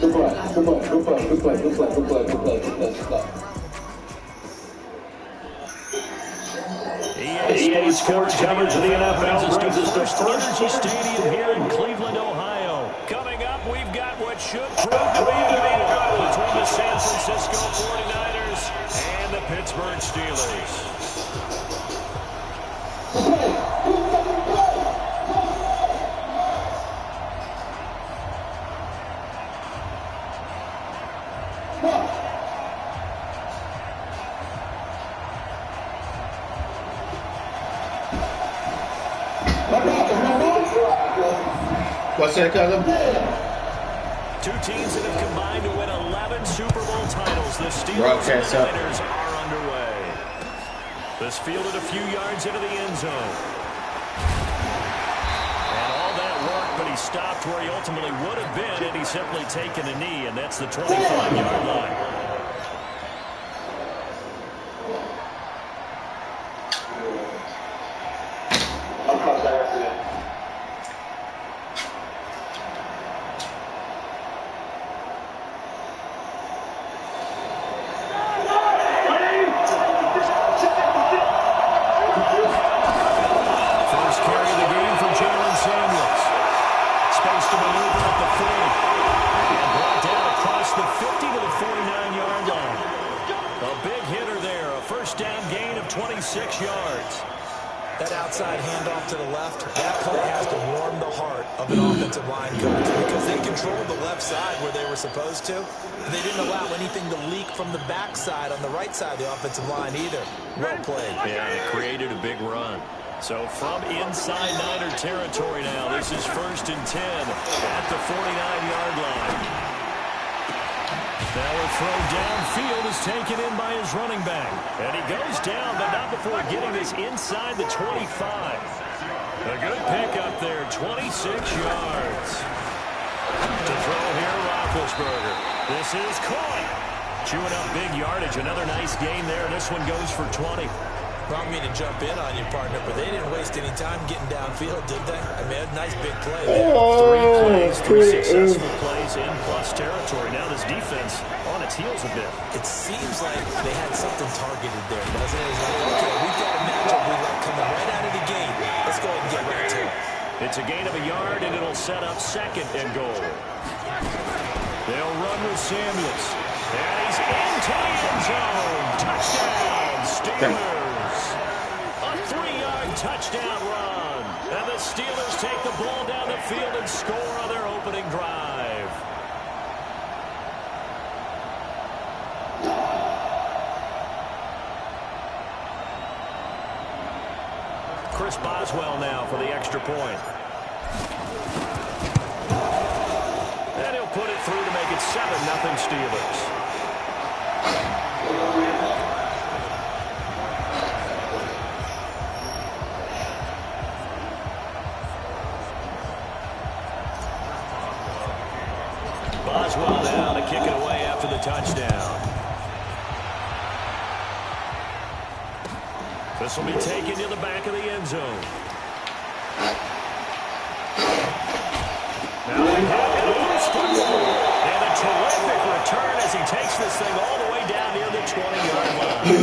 EA Sports coverage of the NFL brings us to First Energy Stadium here in Cleveland, Ohio. Coming up, we've got what should prove to be a good one between the San Francisco 49ers and the Pittsburgh Steelers. What's that, cousin? Two teams that have combined to win 11 Super Bowl titles. The Steelers Broadcast and the Niners are underway. This fielded a few yards into the end zone. And all that work, but he stopped where he ultimately would have been had he simply taken a knee, and that's the 25-yard line. That outside handoff to the left, that play has to warm the heart of an offensive line coach because they controlled the left side where they were supposed to. They didn't allow anything to leak from the backside on the right side of the offensive line either. Well played. Yeah, it created a big run. So from inside Niner territory now, this is 1st and 10 at the 49-yard line. Now a throw downfield is taken in by his running back. And he goes down, but not before getting this inside the 25. A good pickup there, 26 yards. To throw here, Roethlisberger. This is caught. Chewing up big yardage. Another nice gain there. This one goes for 20. I don't mean to jump in on you, partner, but they didn't waste any time getting downfield, did they? I mean, a nice big play there. 3 plays, 3 successful plays in plus territory. Now this defense on its heels a bit. It seems like they had something targeted there, doesn't it? It's like, okay, we've got a matchup we like coming right out of the gate. Let's go ahead and get right to it. It's a gain of a yard, and it'll set up 2nd and goal. They'll run with Samuels. And he's into the end zone. Touchdown, Steelers. A 3-yard touchdown run. And the Steelers take the ball down the field and score on their opening drive. Chris Boswell now for the extra point. And he'll put it through to make it 7-0 Steelers. Boswell now to kick it away after the touchdown. This will be taken to the back of the end zone. Now they have it and a terrific return as he takes this thing all the way down near the 20-yard line.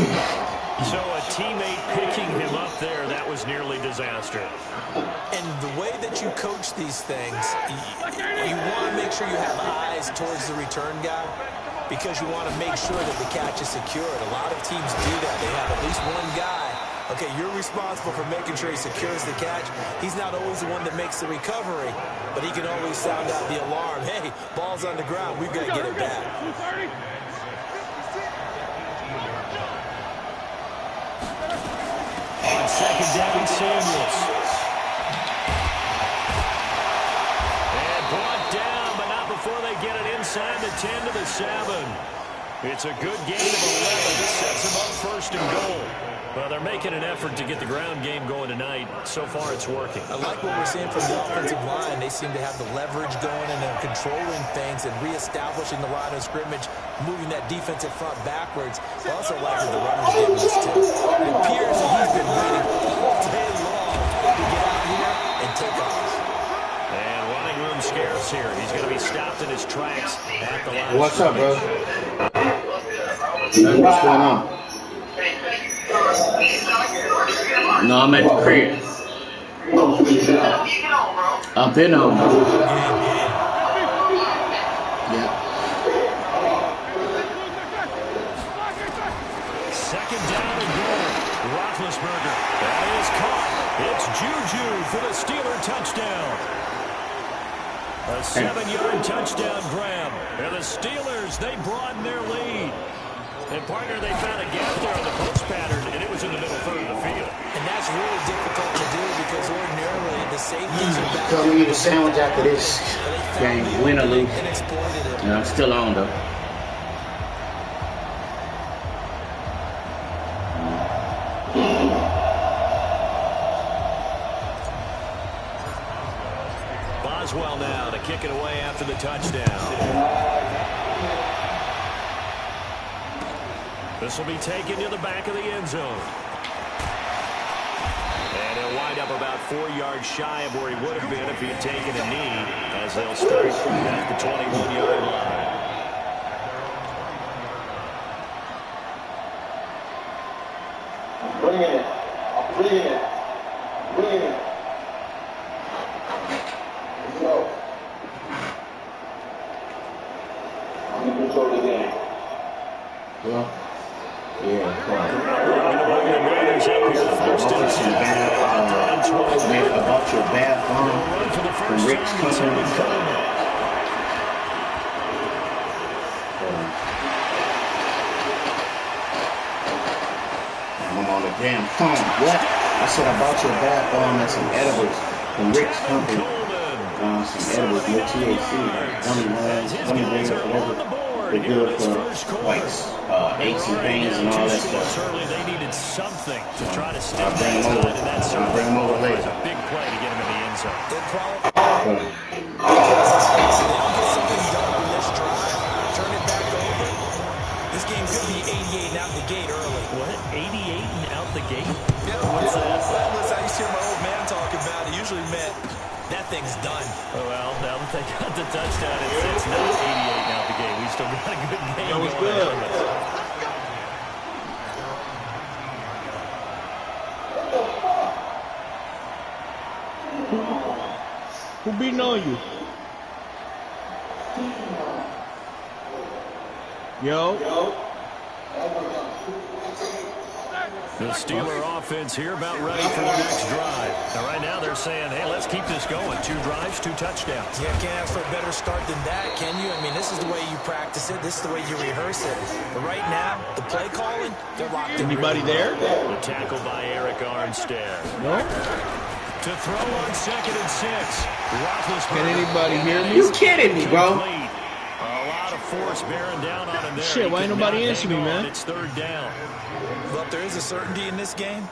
So a teammate picking him up there, that was nearly disaster. And the way that you coach these things, you want to make sure you have eyes towards the return guy because you want to make sure that the catch is secured. A lot of teams do that. They have at least one guy. Okay, you're responsible for making sure he secures the catch. He's not always the one that makes the recovery, but he can always sound out the alarm. Hey, ball's on the ground. We've got to get it back. On 2nd down, Samuels. And brought down, but not before they get it inside the 10 to the 7. It's a good gain of 11. This sets them up 1st and goal. Well, they're making an effort to get the ground game going tonight. So far, it's working. I like what we're seeing from the offensive line. They seem to have the leverage going and they're controlling things and reestablishing the line of scrimmage, moving that defensive front backwards. I also like that the runner's getting this, too. It appears that he's been waiting all day long to get out here and take off. And running room scarce here. He's going to be stopped in his tracks at What's up, bro? Nothing. What's going on? No, I'm at the crib. I've been home. Yeah. Second down and goal. Roethlisberger. That is caught. It's Juju for the Steeler touchdown. A 7-yard touchdown grab. And the Steelers, they broaden their lead. And, partner, they found a gap there on the post pattern, and it was in the middle third of the field. And that's really difficult to do because ordinarily the safeties are back. Tell me the sandwich after this game, win or lose. And I'm still on, though. Boswell now to kick it away after the touchdown. This will be taken to the back of the end zone. And he'll wind up about 4 yards shy of where he would have been if he had taken a knee, as they'll start at the 21-yard line. Bring it in. Bring it in. Bring it in. Let's go. I'm in control of the game. Well, yeah, come on. About your bad phone from Rick's company. I'm on the damn phone. What? I said I bought your bad phone and some edibles from Rick's company. Some edibles, no THC, gummy bears, whatever. They're good for like aches and pains and all that stuff. They needed something to try to stay I'll bring them over. I'll bring them over later. A big play to get him in the end zone. They don't get something done on this drive, turn it back over. This game could be 88 and out the gate early. What? 88 and out the gate? Yeah, what's that? Well, listen, I used to hear my old man talk about it. Usually meant that thing's done. Oh, well, now that they got the touchdown, it's not 88 and out the gate. We still got a good game. That was good. Who beating on you? Yo. The Steeler offense here about ready for the next drive. Now, right now they're saying, hey, let's keep this going. 2 drives, 2 touchdowns. Yeah, can't ask for a better start than that, can you? I mean, this is the way you practice it. This is the way you rehearse it. But right now, the play calling, they're locked in. Anybody there? The tackle by Eric Armstead. No? To throw on 2nd and 6. Can anybody hear me? You kidding me, bro? A lot of force bearing down on him there. Shit, why ain't nobody answer me, man? It's 3rd down. Look, there is a certainty in this game.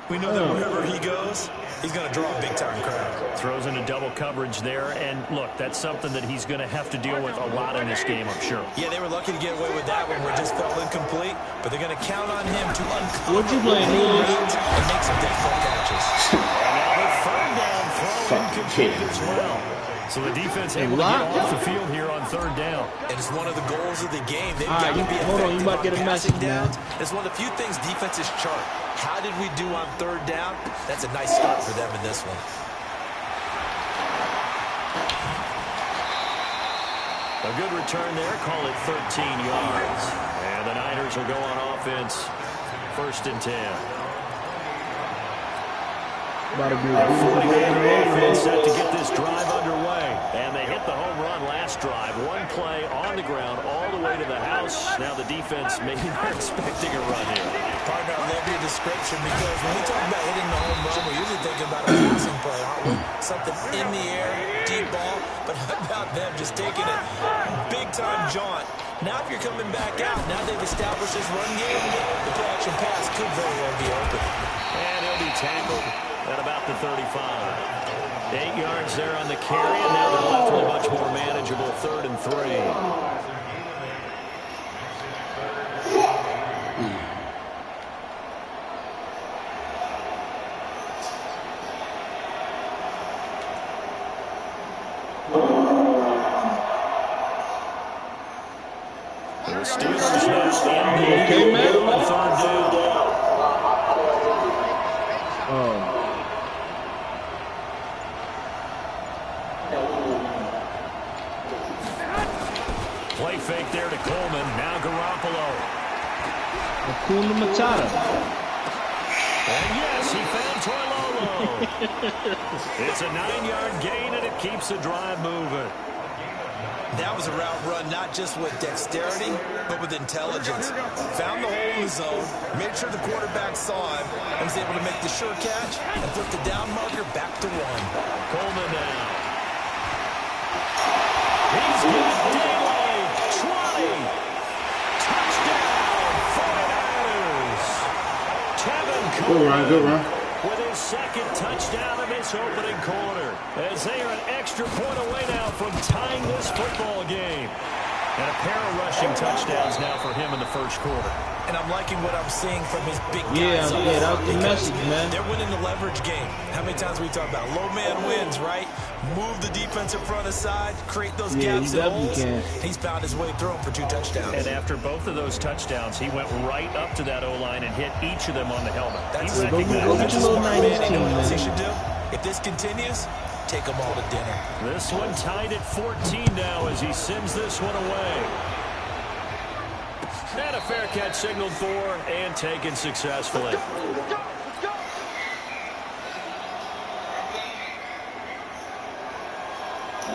We know that wherever he goes, he's going to draw a big-time crowd. Throws into double coverage there, and look, that's something that he's going to have to deal with a lot in this game, I'm sure. Yeah, they were lucky to get away with that one where it just fell incomplete, but they're going to count on him to uncover What'd you play, and make some difficult catches. Now the 3rd down throw incomplete as well. So the defense able to get off the field here on 3rd down. And it's one of the goals of the game. They've got to be hold on, you might get a message down. now. It's one of the few things defenses chart. How did we do on 3rd down? That's a nice start for them in this one. A good return there, call it 13 yards. And the Niners will go on offense, 1st and 10. About to be Offense set to get this drive underway. And they hit the home run last drive. 1 play on the ground all the way to the house. Now the defense, maybe they're expecting a run here. Partner, I love your description because when we talk about hitting the home run, we're usually thinking about a passing play, aren't we? Something in the air, deep ball. But how about them just taking it big-time jaunt? Now if you're coming back out, now they've established this run game, the play-action pass could very well be open. And he'll be tackled at about the 35. 8 yards there on the carry, and now they're left with a much more manageable 3rd and 3. The Steelers now in the Okay, man? on third down. Oh. Play fake there to Coleman. Now Garoppolo. Hakuna Matata. And yes, he found Toilolo. It's a 9-yard gain, and it keeps the drive moving. That was a route run, not just with dexterity, but with intelligence. Found the hole in the zone, made sure the quarterback saw him, and was able to make the sure catch and flip the down marker back to 1. Coleman now. He's got daylight. 20. Touchdown, 49ers. Kevin Coleman. Good run. With his second touchdown of this opening quarter, as they are an extra point away now from tying this football game. And a pair of rushing touchdowns now for him in the first quarter. And I'm liking what I'm seeing from his big Yeah, guys. yeah, that was the message, man. They're winning the leverage game. How many times we talk about low man wins, right? Move the defensive front aside, create those gaps and holes. He's found his way through them for 2 touchdowns. And after both of those touchdowns, he went right up to that O-line and hit each of them on the helmet. That's he recognized go get your little man. 90s You know what else he man. should do? If this continues, take them all to dinner. This one tied at 14 now as he sends this one away. And a fair catch signaled for and taken successfully.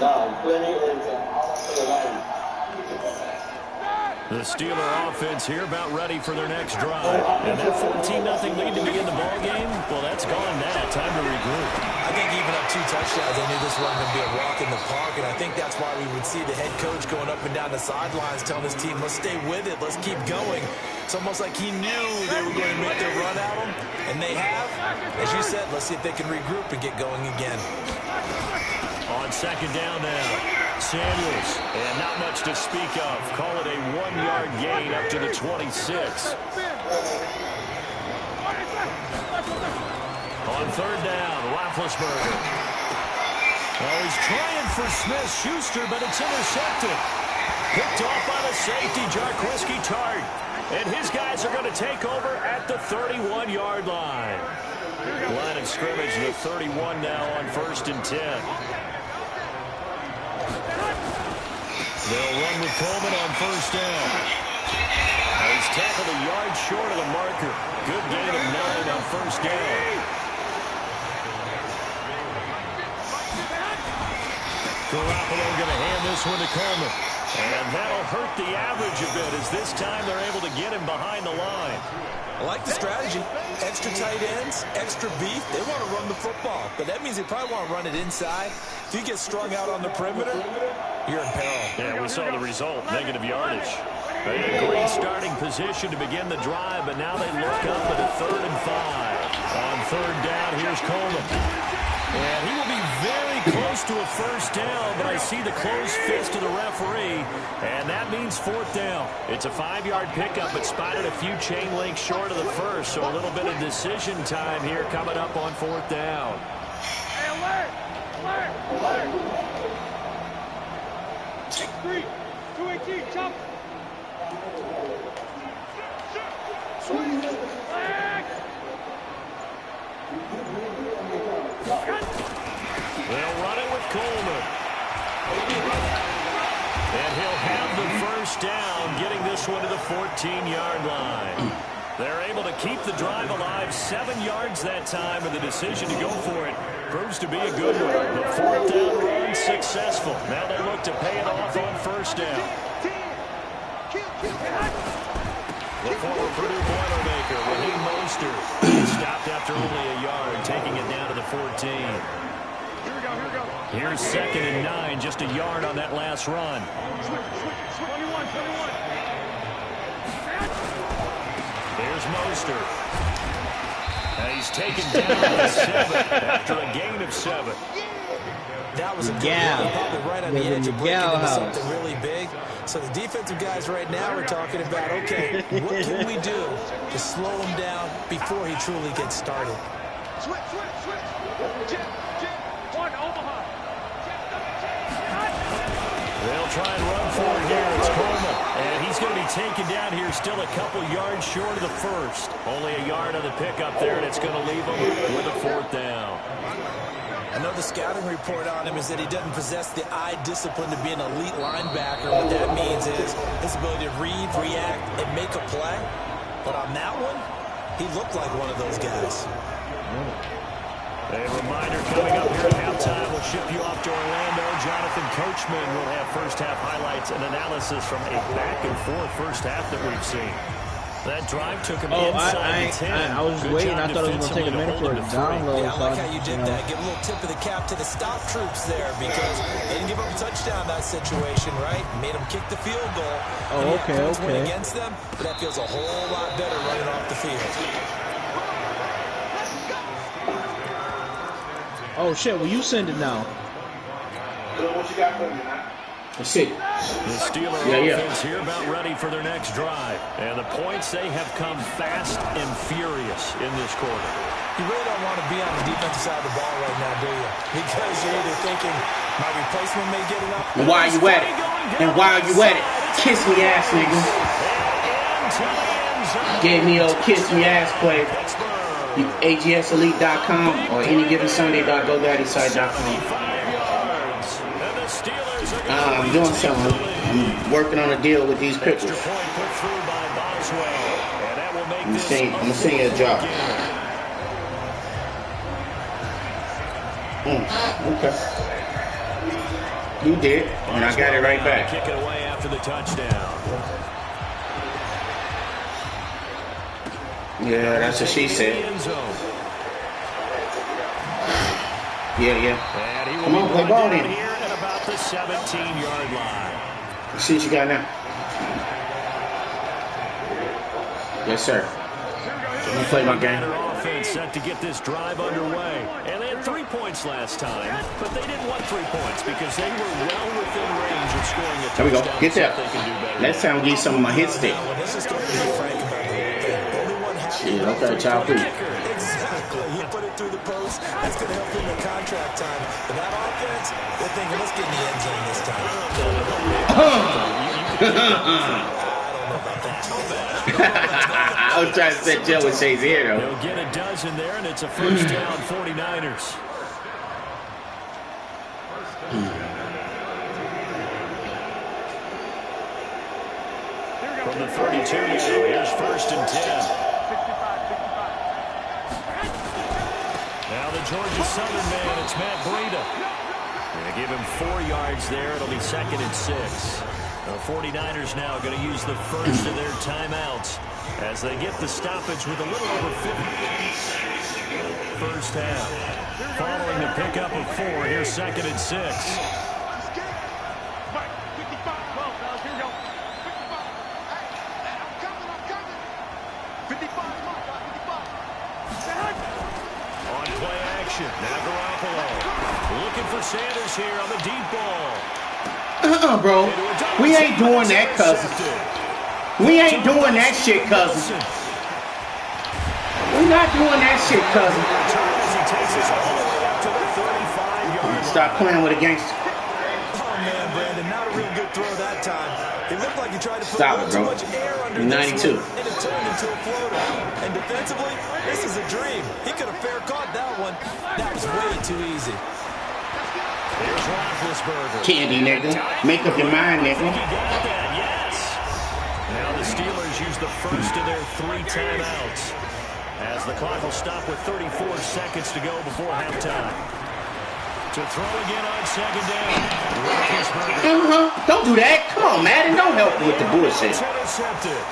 Now, plenty is out to the line. The Steeler offense here about ready for their next drive. And that 14-0 lead to begin the ball game, well, that's gone now. Time to regroup. I think even up 2 touchdowns, they knew this wasn't going to be a walk in the park, and I think that's why we would see the head coach going up and down the sidelines telling his team, let's stay with it, let's keep going. It's almost like he knew they were going to make their run at him, and they have. As you said, let's see if they can regroup and get going again. On second down now, Samuels, and not much to speak of. Call it a 1-yard gain up to the 26. On third down, Roethlisberger. Well, he's trying for Smith-Schuster, but it's intercepted. Picked off by the safety, Jarquiski Tart. And his guys are going to take over at the 31-yard line. Line of scrimmage, the 31 now on 1st and 10. They'll run with Coleman on first down. He's tackled a yard short of the marker. Good gain of 9 on first down. Garoppolo going to hand this one to Coleman. And that'll hurt the average a bit as this time they're able to get him behind the line. I like the strategy. Extra tight ends, extra beef. They want to run the football, but that means they probably want to run it inside. If you get strung out on the perimeter, you're in peril. Yeah, we saw the result, negative yardage. A great starting position to begin the drive, but now they look up at a 3rd and 5. On third down, here's Coleman. And he will be very close to a first down, but I see the closed fist of the referee, and that means 4th down. It's a 5-yard pickup, but spotted a few chain links short of the first, so a little bit of decision time here coming up on 4th down. Take 3, 218, jump. They'll run it with Coleman. And he'll have the first down, getting this one to the 14-yard line. They're able to keep the drive alive 7 yards that time, and the decision to go for it proves to be a good one. The 4th down run successful. Now they look to pay it off on first down. The former Purdue Boilermaker, Raheem Mostert, stopped after only a yard, taking it down to the 14. Here's 2nd and 9, just a yard on that last run. 21. There's Mostert. And he's taken down to 7 after a gain of 7. That was a good Yeah. one, probably right on the edge of breaking into something really big. So the defensive guys right now are talking about, okay, what can we do to slow him down before he truly gets started? Switch. One, Omaha. They'll try and run for it here. It's Coleman. And he he's going to be taken down here, still a couple yards short of the first. Only a yard on the pickup there, and it's going to leave him with a 4th down. I know the scouting report on him is that he doesn't possess the eye discipline to be an elite linebacker. What that means is his ability to read, react, and make a play. But on that one, he looked like one of those guys. A reminder coming up here at halftime. We'll ship you off to Orlando. Jonathan Coachman will have first-half highlights and analysis from a back-and-forth first half that we've seen. That drive took him inside the 10. I was waiting. I thought it was going to take a minute for it to download. Yeah, I like how you did that. Give a little tip of the cap to the stop troops there because they didn't give up a touchdown that situation, right? Made them kick the field goal. Oh, okay. Went against them, but that feels a whole lot better running off the field. Oh, shit. Well, you send it now. What you got for me, man? Let's see. The Steelers offense here about ready for their next drive. And the points, they have come fast and furious in this quarter. You really don't want to be on the defensive side of the ball right now, do you? Because you're either thinking, my replacement may get enough. And while you at it, kiss me ass, nigga. Gave me old kiss me ass play. AGSElite.com or anygivensunday.godaddy.com. I'm doing something. I'm working on a deal with these pickles. I'm gonna send you a job. Okay. You did, and I got it right back. Kick it away after the touchdown. Yeah, that's what she said. Yeah. Come on, play ball then. The 17-yard line. Let's see what you got now. Yes, sir. I'm gonna play my game. Offense set to get this drive underway, and they had 3 points last time, but they didn't want 3 points because they were well within range of scoring a touchdown. There we go. Get that. Let's time give you some of my hit stick. Yeah, okay, child, please. Exactly. He put it through the post. That's going to help him in contract time. But that offense, they're thinking, let's get in the end zone this time. I don't know about that. I was trying to set Joe with Shay's ear, though. They'll get a dozen there, and it's a first down, 49ers. From the 32 now, here's first and 10. Now the Georgia Southern man, it's Matt Breida. Going to give him 4 yards there. It'll be 2nd and 6. The 49ers now going to use the first of their timeouts as they get the stoppage with a little over 50. First half. Following the pickup of 4, here's 2nd and 6. Now Garoppolo looking for Sanders here on the deep ball. Bro. We ain't doing that, cousin. We ain't doing that shit, cousin. We not doing that shit, cousin. Stop playing with a gangster. Oh, man, Brandon, not a real good throw that time. It looked like he tried to put too much air under 92. and it turned into a floater. And defensively, this is a dream. He could have fair caught that one. That was way too easy. Here's Roethlisberger. Candy, nigga. Make up your mind, nigga. He got that, yes. Now the Steelers use the first of their 3 timeouts as the clock will stop with 34 seconds to go before halftime. To throw again on 2nd down. Don't do that. Come on, Madden. Don't help with the bullshit. Intercepted.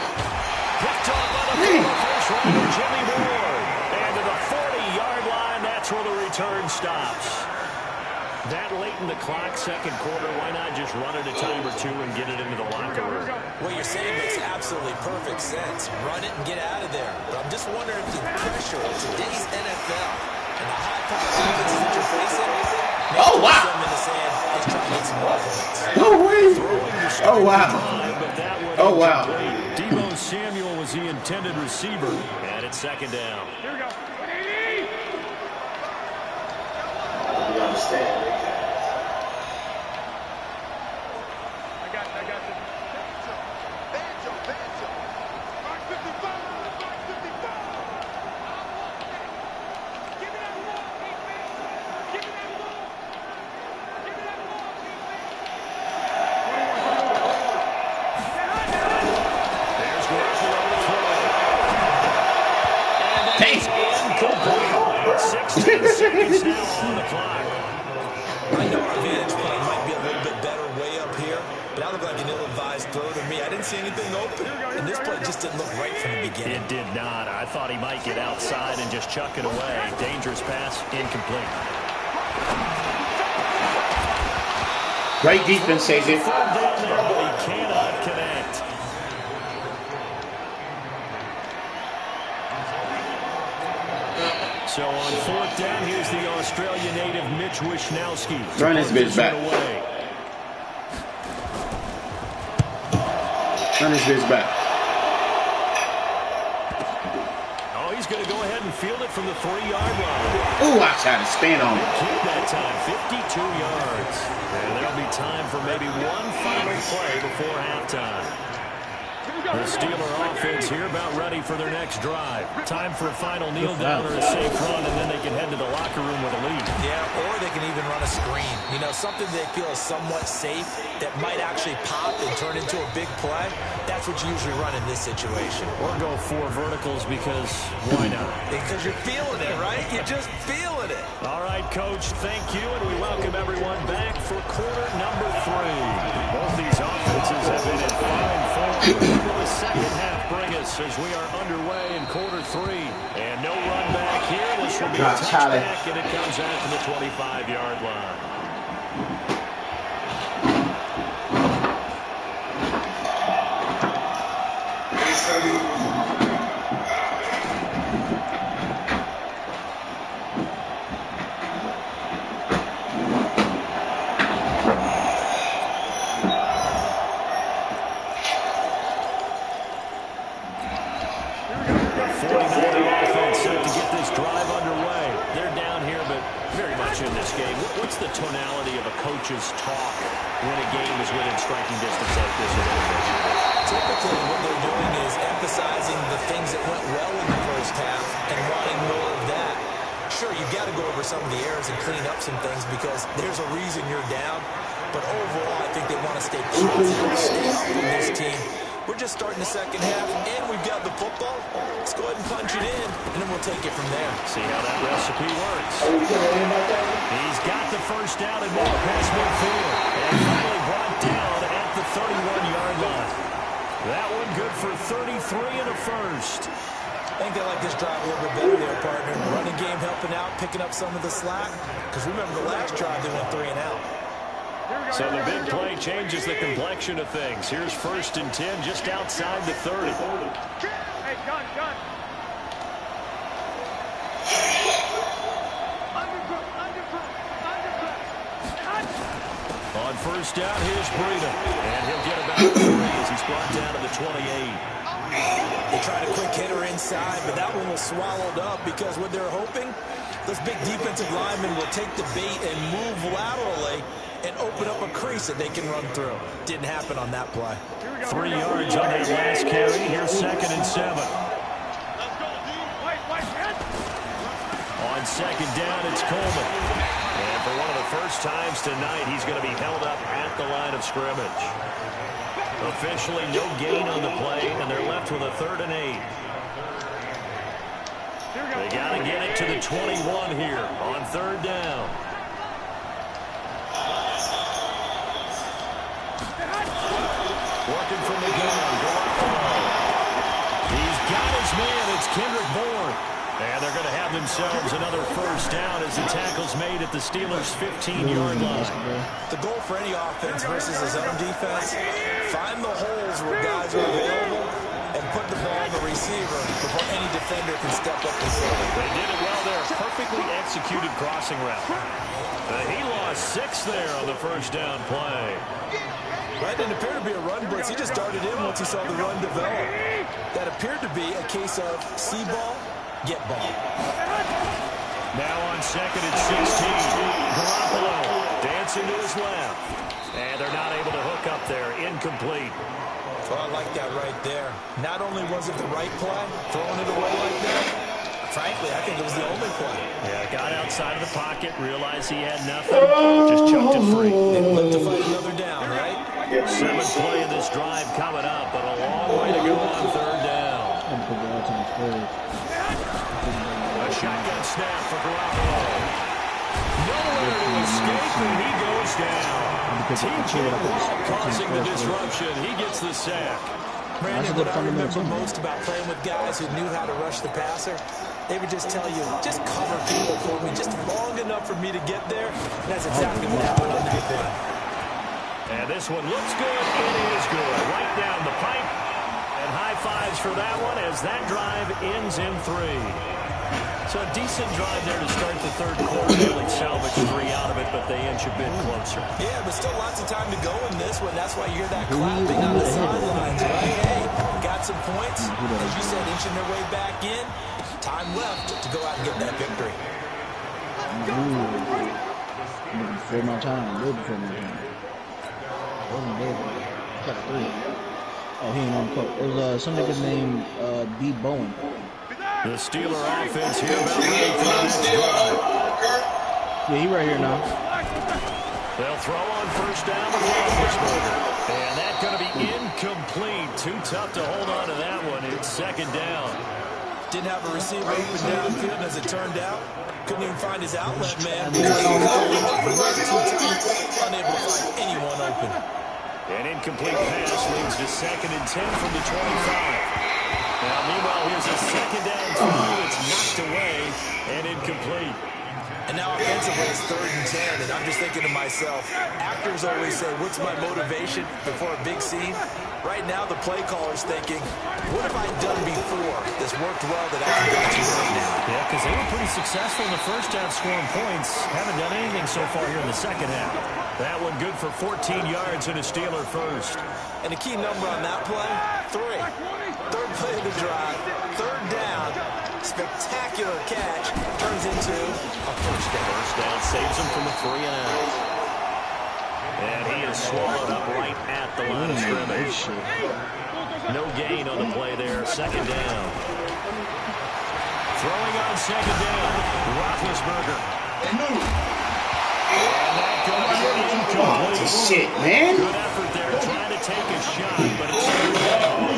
Picked off by the first runner, Jimmy Ward. And to the 40-yard line, that's where the return stops. That late in the clock, 2nd quarter, why not just run it a time or 2 and get it into the locker room? What you're saying makes absolutely perfect sense. Run it and get out of there. But I'm just wondering if the pressure of today's NFL and the high-powered offenses that you're facing. Oh, wow. Oh, wow. Oh, wow. Deebo Samuel was the intended receiver, and it's 2nd down. Here we go. You understand? I got you. seconds now on the clock. I know our vantage point might be a little bit better way up here, but that looked like an ill-advised throw to me. I didn't see anything open, and this play just didn't look right from the beginning. It did not. I thought he might get outside and just chuck it away. Dangerous pass, incomplete. Great defense, AJ. Third down there, but he cannot connect. So on fourth down, here's the Australia native Mitch Wishnowski. Run this bitch back. Run this bitch back. Oh, he's going to go ahead and field it from the 3-yard line. Ooh, I tried to stand on it. Keep that time, 52 yards. And there'll be time for maybe one final play before halftime. The Steeler offense here about ready for their next drive. Time for a final kneel down or a safe run, and then they can head to the locker room with a lead. Yeah, or they can even run a screen. You know, something they feel is somewhat safe that might actually pop and turn into a big play. That's what you usually run in this situation. Or go 4 verticals because why not? Because you're feeling it, right? You're just feeling it. All right, Coach, thank you, and we welcome everyone back for quarter number 3. Both these offenses have been in fine form. What will the second half bring us as we are underway in quarter 3? And no run back here. This will be a touchback, and it comes out to the 25-yard line. What's the tonality of a coach's talk when a game is within striking distance like this? Typically, what they're doing is emphasizing the things that went well in the first half and wanting more of that. Sure, you've got to go over some of the errors and clean up some things because there's a reason you're down. But overall, I think they want to stay positive, stay up from this team. We're just starting the second half, and we've got the football. Let's go ahead and punch it in, and then we'll take it from there. See how that recipe works. He's got the first down and more past midfield. And finally brought down at the 31-yard line. That one good for 33 and a first. I think they like this drive a little bit better there, partner. Running game helping out, picking up some of the slack. Because remember, the last drive, they went 3 and out. So the big play changes the complexion of things. Here's 1st and 10 just outside the 30. Hey, gun. On first down, here's Breida. And he'll get about 3 as he's brought down to the 28. They tried a quick hitter inside, but that one was swallowed up because what they're hoping, those big defensive linemen will take the bait and move laterally and open up a crease that they can run through. Didn't happen on that play. 3 yards on that last carry. Here's 2nd and 7. On 2nd down, it's Coleman. And for one of the first times tonight, he's going to be held up at the line of scrimmage. Officially no gain on the play, and they're left with a 3rd and 8. They got to get it to the 21 here on 3rd down. Working from the gun. He's got his man. It's Kendrick Bourne. And they're going to have themselves another first down as the tackle's made at the Steelers' 15-yard line. The goal for any offense versus his own defense, find the holes where guys are available and put the ball on the receiver before any defender can step up and save it. They did it well there. Perfectly executed crossing route. He lost 6 there on the first down play. That didn't appear to be a run blitz. He just darted in once he saw the run develop. That appeared to be a case of see ball, get ball. Now on 2nd and 16. Garoppolo dancing to his left. And they're not able to hook up there. Incomplete. Well, I like that right there. Not only was it the right play, throwing it away like that, frankly, I think it was the only play. Yeah, got outside of the pocket, realized he had nothing, just chucked it free. Didn't look to fight another down, right? 7th play of this drive coming up, but a long way to go on 3rd down. A shotgun snap for Garoppolo. Nowhere to escape, and he goes down. TJ Watt causing the disruption. He gets the sack. Brandon, what I remember most about playing with guys who knew how to rush the passer, they would just tell you, just cover people for me, just long enough for me to get there. And that's exactly what happened on that play. And this one looks good. It is good. Right down the pipe. And high fives for that one as that drive ends in 3. So a decent drive there to start the third quarter. They only salvaged 3 out of it, but they inch a bit closer. Yeah, but still lots of time to go in this one. That's why you hear that clapping on the sidelines, right? Hey, got some points. As you said, inching their way back in. Time left to go out and get that victory. Before my time. Way before my time. Wasn't there. Got 3. Oh, he ain't on court. It was somebody good named B. Bowen. The Steeler offense here about ready for the next drive. Yeah, he right here now. They'll throw on first down with Roethlisberger. And that's going to be incomplete. Too tough to hold on to that one. It's second down. Didn't have a receiver open downfield, and as it turned out, couldn't even find his outlet man. Unable to find anyone open. An incomplete pass leads to 2nd and 10 from the 25. Now, meanwhile, here's a second down throw. It's knocked away and incomplete. And now offensively, it's 3rd and 10, and I'm just thinking to myself, actors always say, what's my motivation before a big scene? Right now, the play caller's thinking, what have I done before that's worked well that I can go to right now? Yeah, because they were pretty successful in the first half scoring points. Haven't done anything so far here in the second half. That one good for 14 yards and a Steeler first. And the key number on that play, 3. 3rd play of the drive, 3rd down, spectacular catch, turns into a first down. First down saves him from a 3 and out. And he is swallowed up right at the line of scrimmage. No gain on the play there. 2nd down. Throwing on 2nd down. Roethlisberger. And that going to be incomplete. Oh, shit, man. Good effort there, trying to take a shot, but it's down.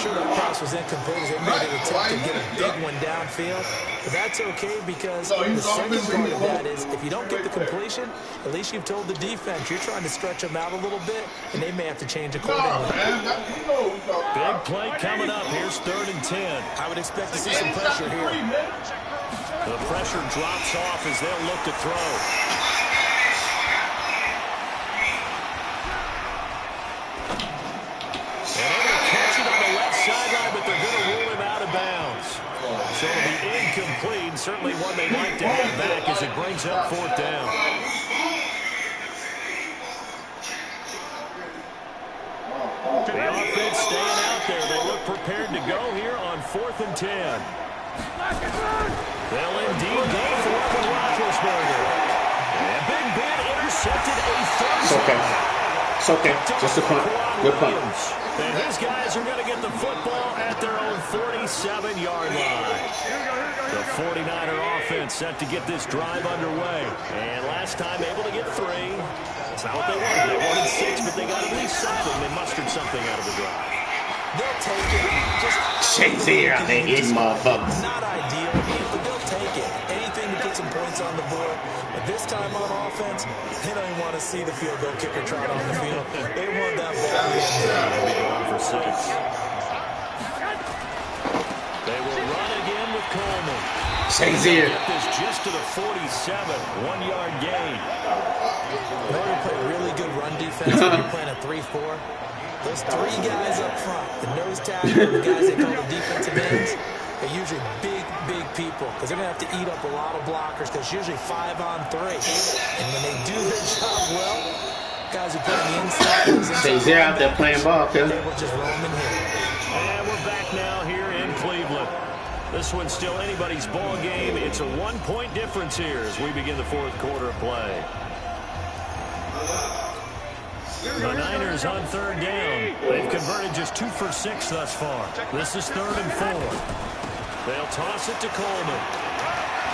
Sure, that pass was incomplete as they made an attempt to get a big one downfield. But that's okay because the second part of that is if you don't get the completion, at least you've told the defense you're trying to stretch them out a little bit, and they may have to change accordingly. Big play coming up. Here's 3rd and 10. I would expect to see some pressure here. The pressure drops off as they'll look to throw. Sideline, but they're going to rule him out of bounds. So it'll be incomplete. Certainly one they'd like to have back as it brings up 4th down. The offense staying out there. They look prepared to go here on 4th and 10. They'll indeed go for it with Roethlisberger. And Big Ben intercepted a third. It's okay. It's okay. Just a punt. Good punt. And his guys are going to get the football at their own 47-yard line. The 49er offense set to get this drive underway. And last time able to get 3. That's not what they wanted. They wanted 6, but they got at least something. They mustered something out of the drive. They'll take it. Just Shakespeare out there hitting motherfuckers. not ideal, but they'll take it. Anything to get some points on the board. But this time on offense, they don't even want to see the field goal kicker trot on the field. They want that ball. They'll be going for 6. They will run again with Coleman. Shakespeare. Get this just to the 47. 1-yard gain. In order to play really good run defense when you're playing a 3-4, those 3 guys up front, the nose tackle, the guys they call the defensive ends, are usually big people because they're going to have to eat up a lot of blockers because it's usually 5 on 3. And when they do their job well, guys who play on the inside, they're out there playing ball, they will just roam in here. And we're back now here in Cleveland. This one's still anybody's ball game. It's a 1-point difference here as we begin the 4th quarter of play. The Niners on 3rd down. They've converted just 2 for 6 thus far. This is 3rd and 4. They'll toss it to Coleman.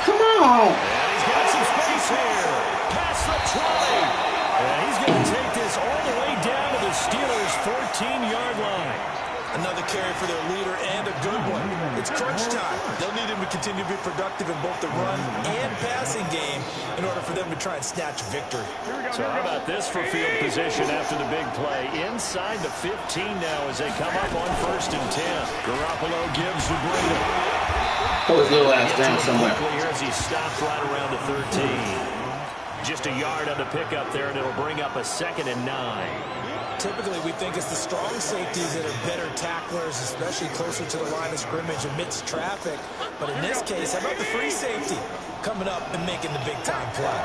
Come on. And he's got some space here. Past the 20. And he's going to take this all the way down to the Steelers' 14-yard line. Another carry for their leader and a good one. It's crunch time. They'll need him to continue to be productive in both the run and passing game in order for them to try and snatch victory. So how about this for field position after the big play? Inside the 15 now as they come up on 1st and 10. Garoppolo gives to Brady. Put his little ass down somewhere. Here as he stopped right around the 13. Just a yard on the pickup there, and it'll bring up a 2nd and 9. Typically, we think it's the strong safeties that are better tacklers, especially closer to the line of scrimmage amidst traffic. But in this case, how about the free safety coming up and making the big-time play?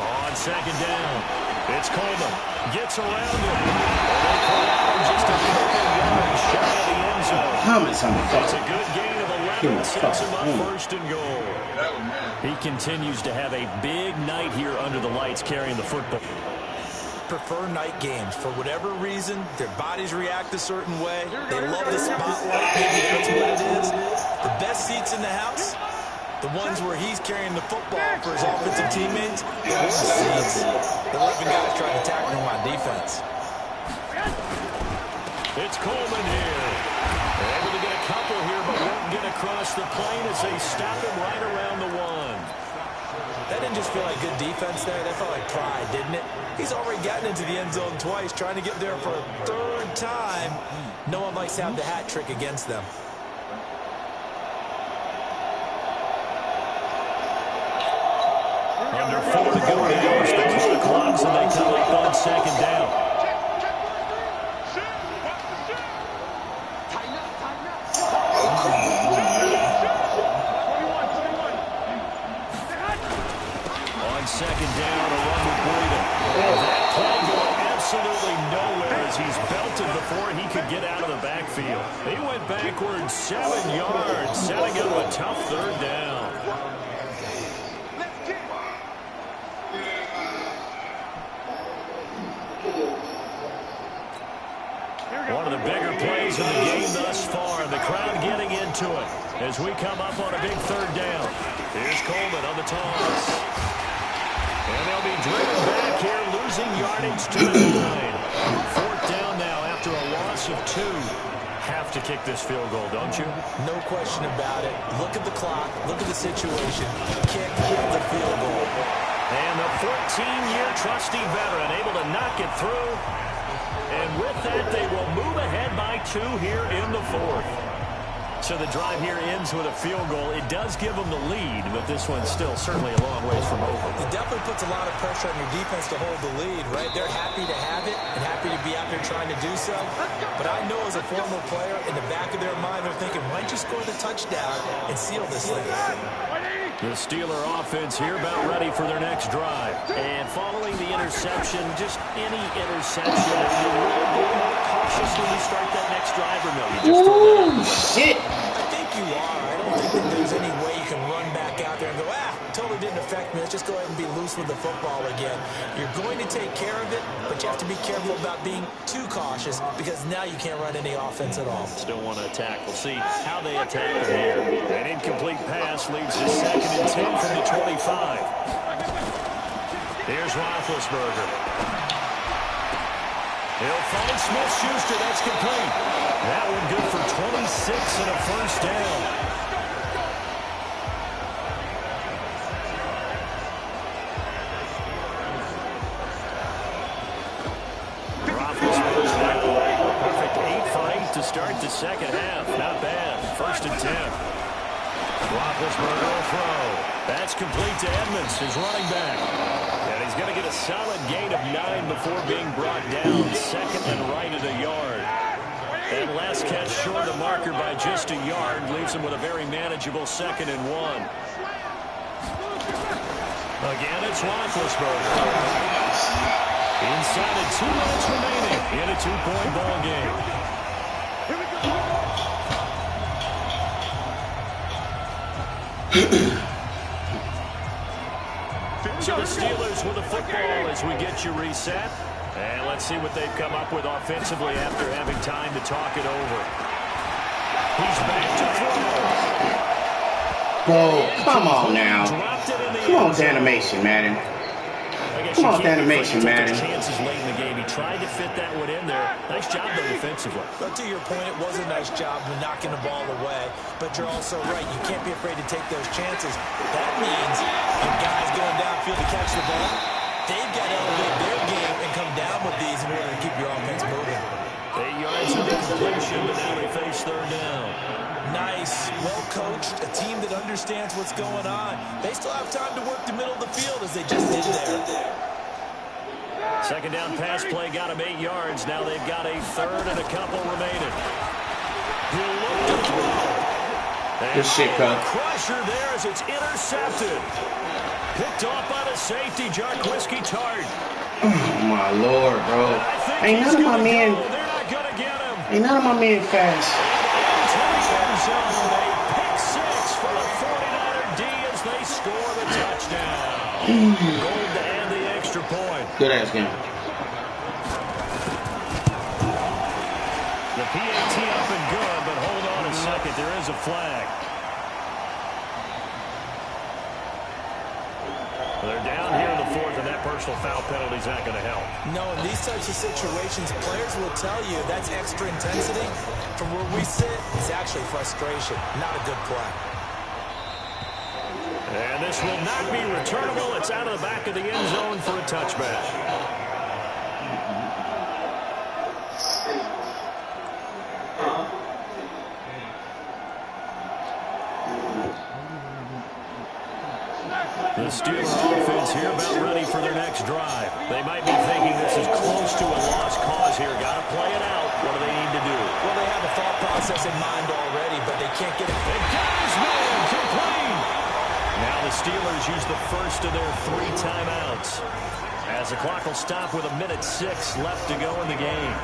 On 2nd down, it's Coleman. Gets around him. They pull out just a couple yards shy of the end zone. Comments on the It's a good gain of 11. Sets him up 1st and goal. He continues to have a big night here under the lights carrying the football. Prefer night games. For whatever reason, their bodies react a certain way. They love the spotlight. Maybe that's what it is. The best seats in the house, the ones where he's carrying the football for his offensive teammates, the worst seats, the 11 guys trying to tackle him on defense. It's Coleman here. They're able to get a couple here, but won't get across the plane as they stop him right around the 1. That didn't just feel like good defense there. That felt like pride, didn't it? He's already gotten into the end zone twice, trying to get there for a 3rd time. No one likes to have the hat trick against them. Under 4 to go now as the clock runs and they come up on 2nd down. On 2nd down, a run with Brady. That play going absolutely nowhere as he's belted before he could get out of the backfield. He went backwards 7 yards, setting up a tough 3rd down. One of the bigger plays in the game thus far, and the crowd getting into it as we come up on a big 3rd down. Here's Coleman on the toss. And they'll be driven back here, losing yardage to the 9. 4th down now after a loss of 2. Have to kick this field goal, don't you? No question about it. Look at the clock. Look at the situation. Kick the field goal. And the 14-year trusty veteran able to knock it through. And with that, they will move ahead by 2 here in the 4th. So the drive here ends with a field goal. It does give them the lead, but this one's still certainly a long ways from over. It definitely puts a lot of pressure on your defense to hold the lead, right? They're happy to have it and happy to be out there trying to do so. But I know as a former player, in the back of their mind, they're thinking, why don't you score the touchdown and seal this thing? The Steeler offense here about ready for their next drive. And following the interception, just any interception, are you really being more cautious when you start that next drive or no? You just throw that out the way? Shit. I think you are. I don't think that there's any way you can run back out there and go, totally didn't affect me. Let's just go ahead and be loose with the football again. You're going to take care of it, but you have to be careful about being too cautious because now you can't run any offense at all. Still want to attack. We'll see how they attack from here. An incomplete pass leads to 2nd and 10 from the 25. Here's Roethlisberger. He'll find Smith-Schuster. That's complete. That one good for 26 and a 1st down. To start the 2nd half. Not bad. 1st and 10. Roethlisberger will throw. That's complete to Edmonds, his running back. And he's going to get a solid gain of 9 before being brought down. 2nd and right at a yard. And last catch short of the marker by just a yard leaves him with a very manageable 2nd and 1. Again, it's Roethlisberger. Inside of 2 minutes remaining in a 2-point ball game. So the Steelers with the football as we get you reset. And let's see what they've come up with offensively after having time to talk it over. He's back to throw. Bro, come on now. Come on to animation, Madden. guess Come you on, can't animation, take man. those chances late in the game. He tried to fit that one in there. Nice job, though, defensively. But to your point, it was a nice job of knocking the ball away. But you're also right. You can't be afraid to take those chances. That means your guys going downfield to catch the ball, they've got to elevate their game and come down with these in order to keep your offense moving. 8 yards of the completion, but now they face third down. Nice, well-coached, a team that understands what's going on. They still have time to work the middle of the field as they just did there. Second down pass play got him 8 yards. Now they've got a third and a couple remaining. He'll look to throw. Good shit, Coach. Crusher there as it's intercepted. Picked off by the safety, Jarquiski Tart. Oh, my Lord, bro. Ain't none of my men. They're not going to get him. Ain't none of my men fast. Into the end zone. A pick six for the 49er D as they score the touchdown. Gold to add the extra point. Good ass game. The PAT up and good, but hold on a second. There is a flag. They're down here in the fourth, and that personal foul penalty is not going to help. No, in these types of situations, players will tell you that's extra intensity. From where we sit, it's actually frustration, not a good play. And this will not be returnable. It's out of the back of the end zone for a touchback. The Steelers offense here about ready for their next drive. They might be thinking this is close to a lost cause here. Got to play it out. What do they need to do? Well, they have a thought process in mind already, but they can't get it. They got his man complete. Now the Steelers use the first of their 3 timeouts. As the clock will stop with 1:06 left to go in the game.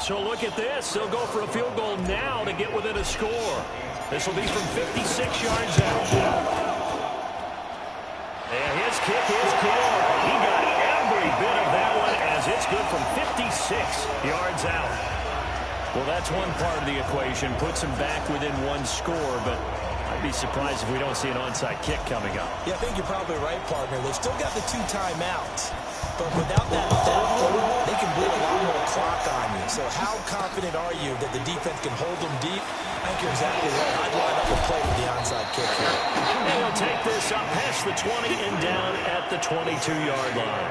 So look at this. They'll go for a field goal now to get within a score. This will be from 56 yards out. And his kick is good. He got every bit of that one as it's good from 56 yards out. Well, that's one part of the equation. Puts him back within 1 score, but I'd be surprised if we don't see an onside kick coming up. Yeah, I think you're probably right, partner. They've still got the 2 timeouts. But without that third one, they can bleed a lot more clock on you. So how confident are you that the defense can hold them deep? I think you're exactly right. I'd line up and play with the onside kick here. And he'll take this up past the 20 and down at the 22-yard line.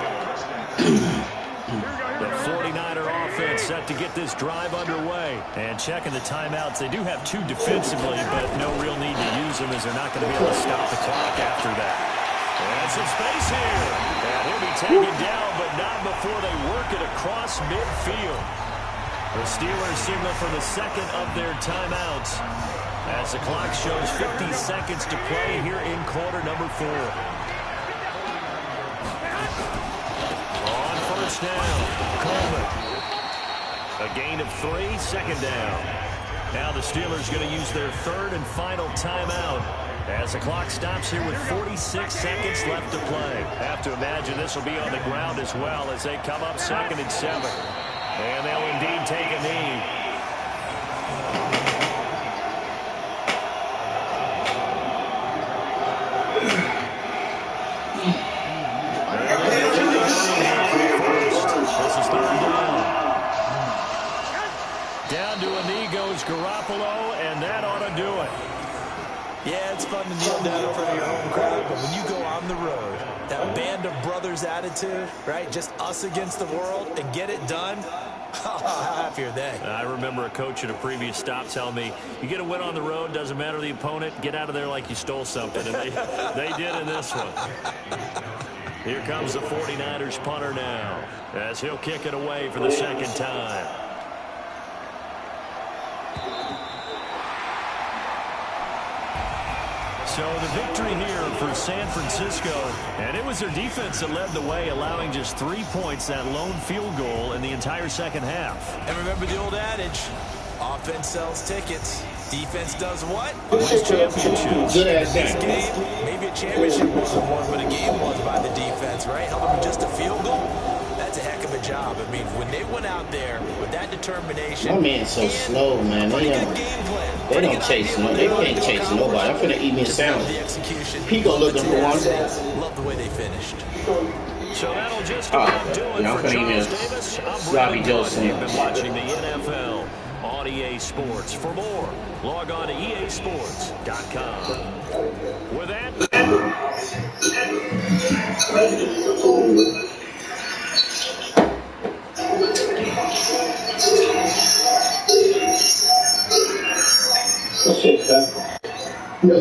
The 49er offense set to get this drive underway. And checking the timeouts, they do have 2 defensively, but no real need to use them as they're not going to be able to stop the clock after that. And some space here. And he'll be taken down, but not before they work it across midfield. The Steelers signal for the second of their timeouts as the clock shows 50 seconds to play here in quarter number 4. On first down, Coleman. A gain of 3, second down. Now the Steelers going to use their third and final timeout as the clock stops here with 46 seconds left to play. Have to imagine this will be on the ground as well as they come up 2nd and 7. And they'll indeed take a knee. This is third down. Down to a knee goes Garoppolo, and that ought to do it. Yeah, it's fun to kneel down in front of your home crowd, but when you go on the road, that band of brothers attitude, right? Just us against the world and get it done. How happy are they? I remember a coach at a previous stop telling me, you get a win on the road, doesn't matter the opponent, get out of there like you stole something. And they did in this one. Here comes the 49ers punter now as he'll kick it away for the second time. So the victory here for San Francisco, and it was their defense that led the way, allowing just 3 points, that lone field goal in the entire second half. And remember the old adage, offense sells tickets, defense does what? Wins championships. Good ass This game, maybe a championship wasn't won, but a game was by the defense, right? Helping them just a field goal, that's a heck of a job. I mean, when they went out there with that determination. My man's so slow, man. They don't chase no. They can't chase nobody. I'm finna eat me a sandwich. He go looking for one. Love the way they finished. So that'll just about do it for Charles Davis. I'm Brandon Joe. You've been watching the NFL on EA Sports. For more, log on to EASports.com. With that.